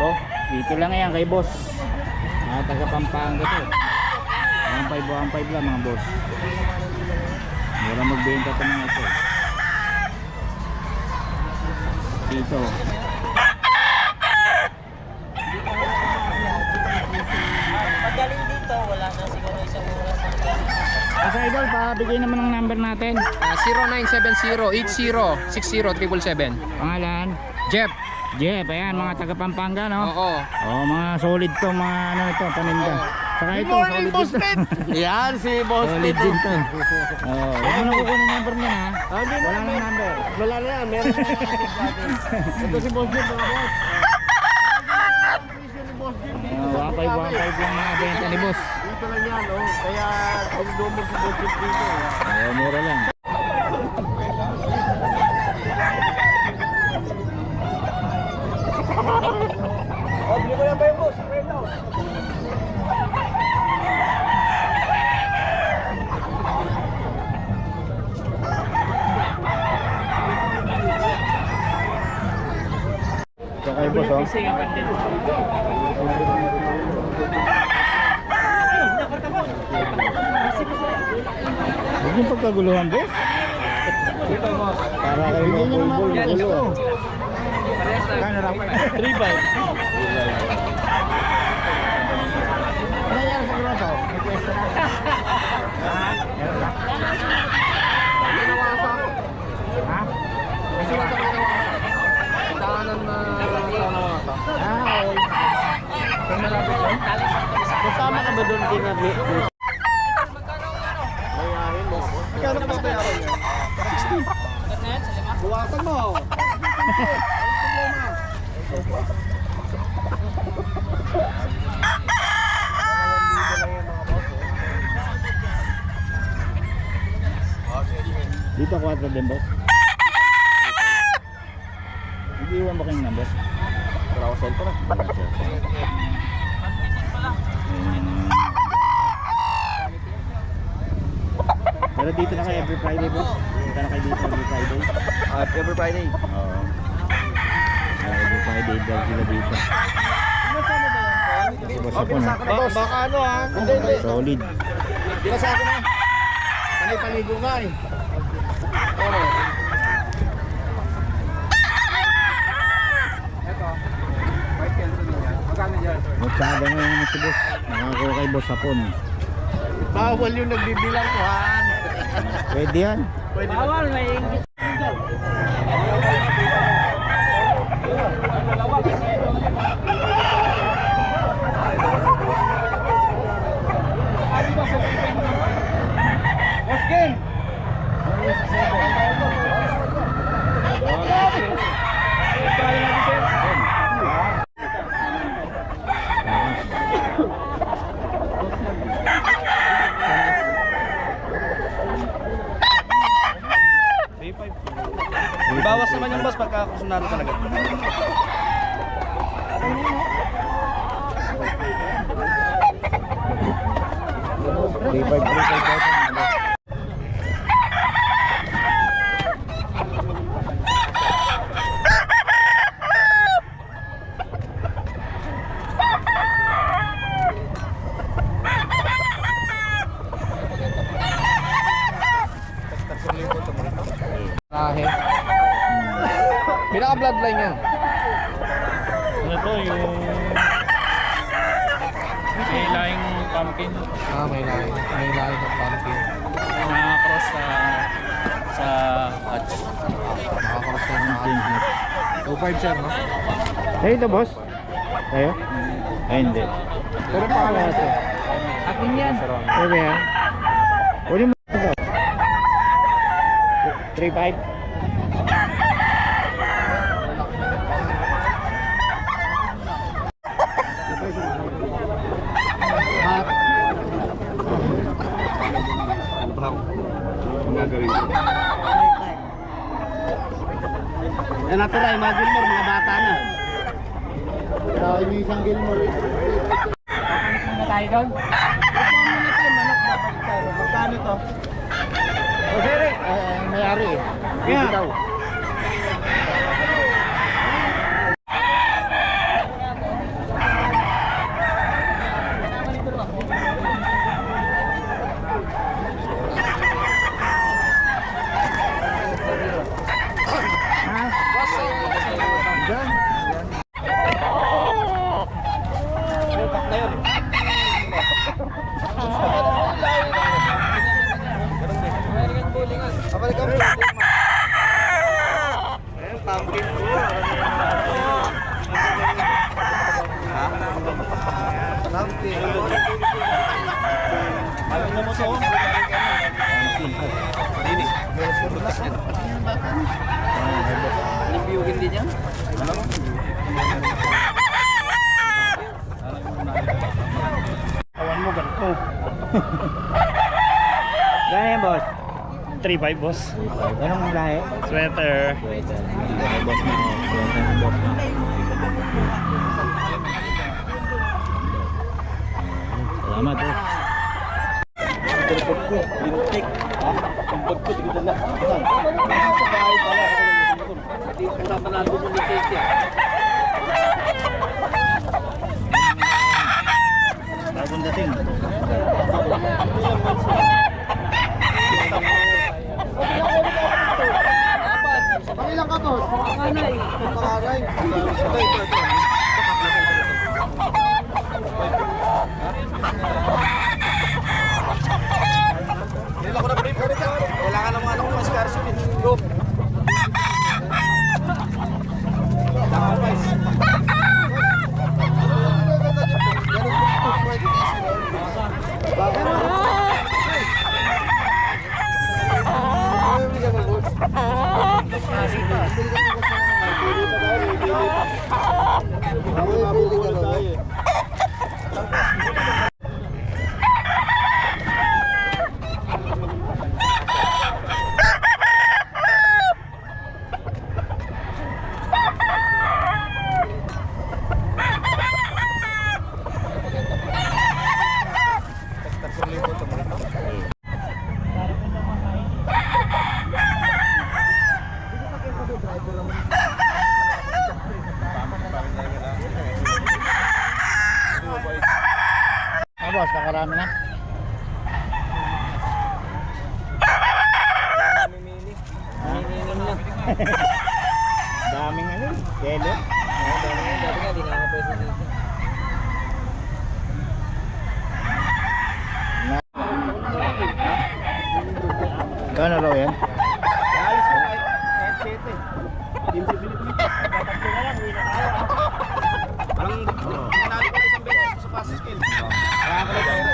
oh. Dito lang yan kay boss. Mga taga Pampanga to. 1.5 lang mga boss. Mura magbenta ito mga ito. Dito. Magaling dito, wala na siguro isang oras. Asa idol, pabigay naman ang number natin. 0970-80-60-777. Pangalan? Jeff. Jeff, ayan mga taga Pampanga, no? Oo. Oh, mga solid to, mga ano ito, paninda. Saka ito, solid din to. Yan si Boss Solid din to. Oh, huwag mo na kukunin yung number niya, ha? Hindi na, Wala nang number. wala na yan, meron na yan. Ito si Boss Jim, mga boss. Wapay lang mga benta ni boss. Dito lang yan, oh. Kaya dumog si Boss Jim dito. Mura lang. Oh, bili mo yan ba yung boss? Wait now. Ito kay boss, oh. Huwag yung pagkaguluhan, boss. Para kayo magbulbul. Kano lang? 3.5. Ano yan sa grosso? May pwesto na. Meron na. Ha? Kasi wala ka nawawasak. Daanan na nawawasak. Okay. Kung malapit lang. Kasama ka ba doon kinarli? Bayarin mo. Magkano ka ba bayaran niya? 60. Buwasan mo. Dito 4 din, boss. Hindi iwan ba kayong number? Wala ko cellphone. Pero dito na kayo every Friday, boss. Dito na kayo dito every Friday. Every Friday. Oo. Every Friday daw sila dito. Kasi boss ako na. Baka ano ha? Hindi. Solid. Binasa ko na. Panay-paligo nga eh. Ano? Magsaga na yung si boss. Nakakuha kay boss hapon. Bawal yung nagbibilang ko ha. Pwede yan. Bawal, may ingit. Oskin! Bawas naman yung boss pagka kusunado talaga. Pinaka-bloodline yan. Ano to yung may laing pumpkin May lahi ng pumpkin. na cross sa hatch. Nakakaroon na 2.5 sir, no? Tayo ito, boss? Tayo? Ay, hindi. Pero pangalan ito. Akin yan. Pwede yan. Pwede mo ito. 3.5? Yan natural, mga Gilmore, mga bata na. Pero yung isang Gilmore. Ano tayo doon? Magkano to? O sir, Mayari eh. Kaya. Daw. na yun. American bully. Ayan, pumpkin po. Ha? Pumpkin. Alam mo to? Libiyugin din yan? Awan mo ganito. Gano'n yan, boss? 3.5 boss. Anong lahi? Sweater. Ay, boss na. Boss na. Salamat, boss. Telepon ko, lintik. Ha? Ang bag ko, tigil na. Sa bahay pala. Hindi ko kasama na doon ng lintik yan. Bagong dating. Pakilang ka, boss? Panganay. Panganay. Ito. Nila ko na brief. Kailangan ng mga anak ko mas karsin. Go. Boss, nakarami na. Daming ano, yelo. Dati nga, di na ako pwede dito. Kano raw yan? Alis ko kahit 7. Team Philippines. Parang nanalo ko isang beses sa pass skill. Kaya ako nag-aira.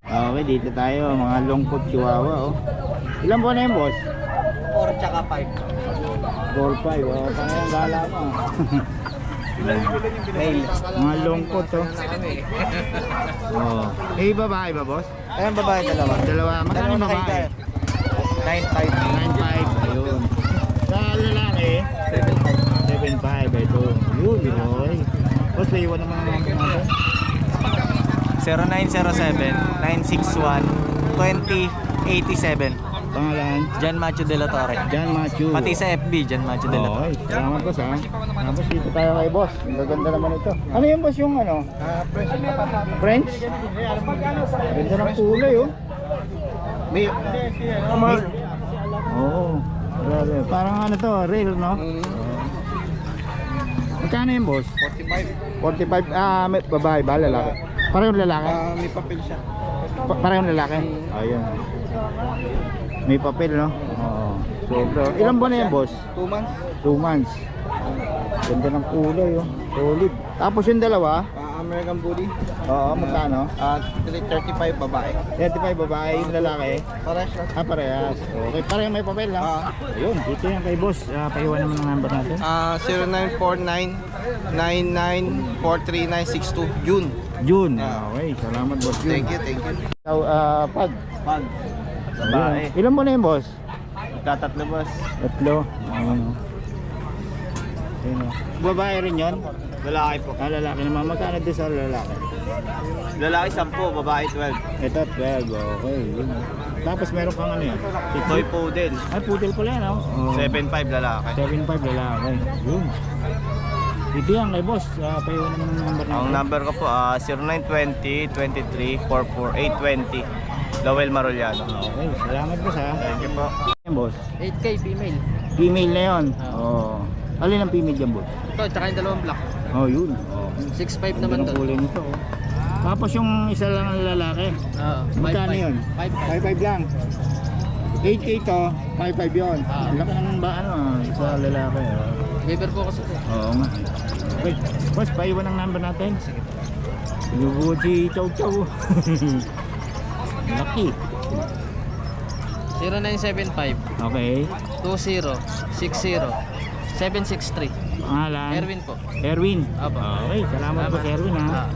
Okay, dito tayo, mga lungkot chihuahua, oh. Ilan po na yun, boss? 4 tsaka 5. 4-5, oh. Saan yung gala mo? Mail. Mga lungkot, oh. Oh. Eh, babae ba, boss? Ayan, babae dalawa. Dalawa. Magkano yung babae? 9.5. 9.5, ayun. Sa lalaki, 7.5, ito. Yun, okay. Boss, may iwan naman ang mga natin. 0917-961-2087. Pangalan? Jan Macho de la Torre. John Matthew. Pati sa FB, Jan Macho de la Torre. Okay, salamat, boss, ha. Tapos dito tayo kay boss. Ang gaganda naman ito. Ano yung boss yung ano? French? Ganda ng kulay, oh. May Amar. Oo. Grabe. Parang ano to, real, no? Magkano yung boss? 45. 45. May babae ba? Lalaki? Parehong lalaki? May papel siya. Parehong lalaki? Ayun. May papel, no? Oo. Sobra. Ilan buwan na yan, boss? 2 months. 2 months. Ganda ng kulay, oh. Solid. Tapos yung dalawa? American Bully. Oo, magkano? 35 babae. 35 babae, yung lalaki. Parehas lang. Parehas. Okay, parehong may papel, no? Ayun, dito yan kay boss. Paiwan naman ang number natin. 0949-9943-962. June. June. Okay, salamat, boss June. Thank you. So, pag. Pag. Babae. Ilan mo na yun, boss? Tatatlo, boss. 3. Ayun, oh. Ayun, oh. Babae rin yun? Lalaki po. Lalaki naman. Magkano din sa lalaki? Lalaki 10, babae 12. Ito, 12. Okay, yun. Tapos meron kang ano yan? Toy Poodle. Ay, poodle pala yan, oh. 7.5 lalaki. 7.5 lalaki. Yun. Ito yan kay boss. Paiwan naman ang number natin. Ang number ko po 0920-23-44820. Dowell Maruliano. Okay, salamat boss ha. Thank you po. Yan boss. 8K female. Female na yun. Ah. Oo. Alin ang female dyan boss? Ito, tsaka yung dalawang black. Oh, yun. Oh. 6'5 Ganda naman ng to. kulay nito. Oh. Tapos yung isa lang ang lalaki. Oo. Magkano yun? 5'5. 5.5 lang. 8K to, 5.5 yun. Ah. Laki ng ba ano sa lalaki. Oh. Weber po kasi ito. Oo nga. Okay. Boss, paiwan ang number natin. Lugod si Chow Chow. Laki. 0975 Okay. 20 60 763. Pangalan? Erwin po. Erwin. Apo. Okay, salamat po Salamat. Erwin ha. Ah.